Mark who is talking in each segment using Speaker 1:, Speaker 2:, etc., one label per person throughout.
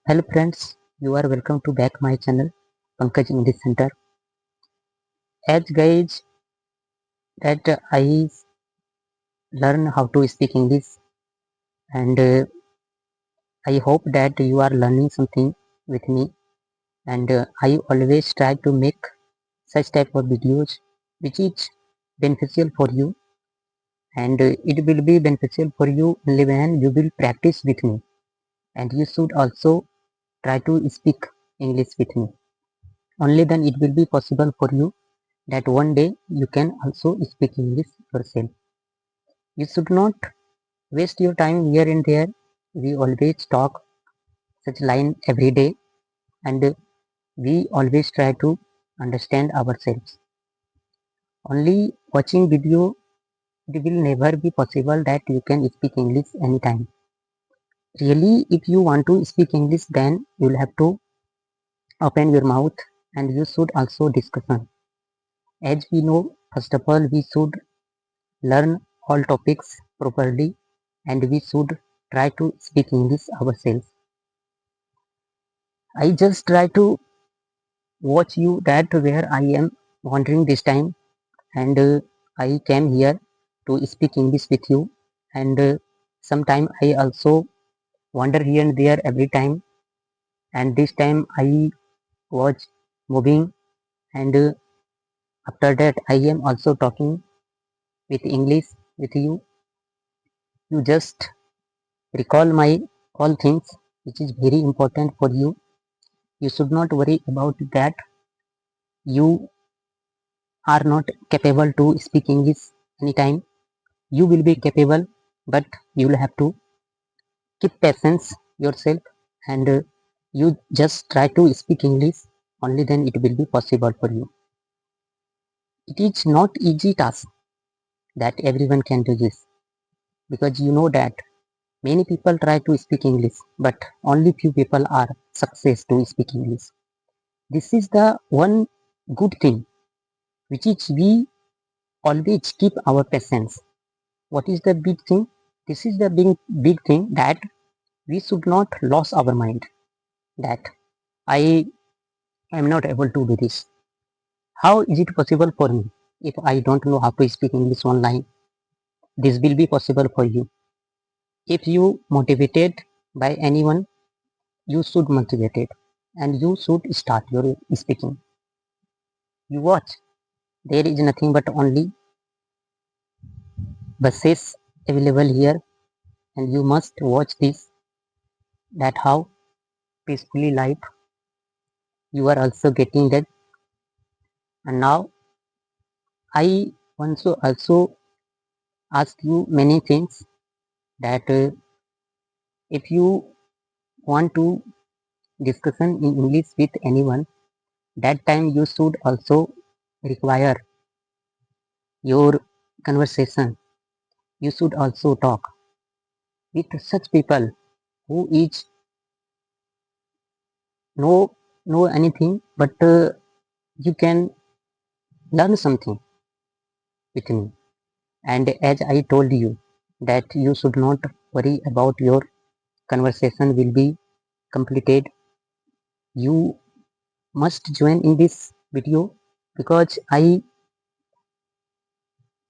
Speaker 1: Hello friends, you are welcome to back my channel Pankaj English Center. As guys that I learn how to speak English and I hope that you are learning something with me and I always try to make such type of videos which is beneficial for you and it will be beneficial for you only when you will practice with me and you should also try to speak English with me. Only then it will be possible for you that one day you can also speak English yourself. You should not waste your time here and there. We always talk such line every day and we always try to understand ourselves. Only watching video it will never be possible that you can speak English anytime. Really, if you want to speak English, then you will have to open your mouth and you should also discussion. As we know, first of all, we should learn all topics properly and we should try to speak English ourselves. I just try to watch you that where I am wandering this time and I came here to speak English with you and sometime I also wander here and there every time and this time I was moving and after that I am also talking with English with you. You just recall my all things which is very important for you. You should not worry about that. You are not capable to speak English anytime. You will be capable, but you will have to keep patience yourself and you just try to speak English. Only then it will be possible for you. It is not easy task that everyone can do this because you know that many people try to speak English, but only few people are success to speak English. This is the one good thing which is we always keep our patience. What is the big thing? This is the big thing that we should not lose our mind that I am not able to do this. How is it possible for me if I don't know how to speak English online? This will be possible for you. If you motivated by anyone, you should motivate it and you should start your speaking. You watch. There is nothing but only buses available here and you must watch this that how peacefully life you are also getting that. And now I want to also ask you many things that if you want to discussion in English with anyone, that time you should also require your conversation. You should also talk with such people who is know anything, but you can learn something with me. And as I told you that you should not worry about your conversation will be completed. You must join in this video because I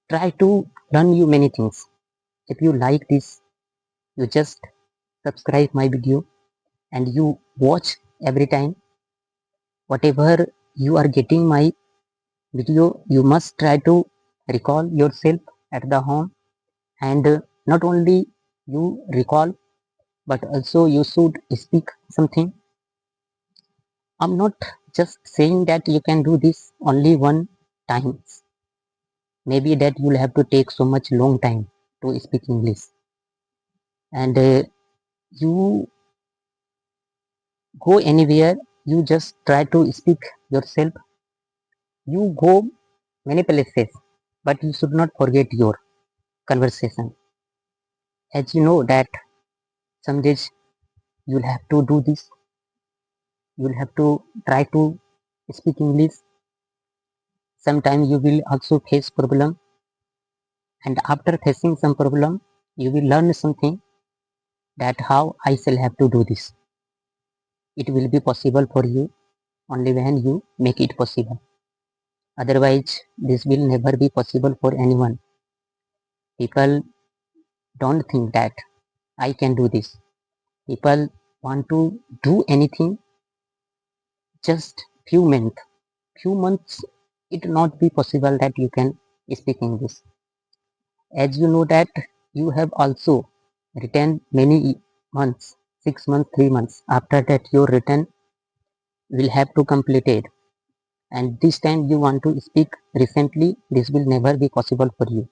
Speaker 1: try to learn you many things. If you like this, you just subscribe my video and you watch every time. Whatever you are getting my video, you must try to recall yourself at the home and not only you recall but also you should speak something. I'm not just saying that you can do this only one time. Maybe that you'll have to take so much long time to speak English and you go anywhere, you just try to speak yourself. You go many places, but you should not forget your conversation. As you know that some days you'll have to do this, you'll have to try to speak English. Sometimes you will also face problem, and after facing some problem, you will learn something that how I shall have to do this. It will be possible for you only when you make it possible. Otherwise, this will never be possible for anyone. People don't think that I can do this. People want to do anything just few months it not be possible that you can speak English. As you know that you have also written many months, 6 months, 3 months. After that your written will have to complete it. And this time you want to speak recently, this will never be possible for you.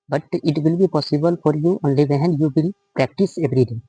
Speaker 1: But it will be possible for you only when you will practice every day.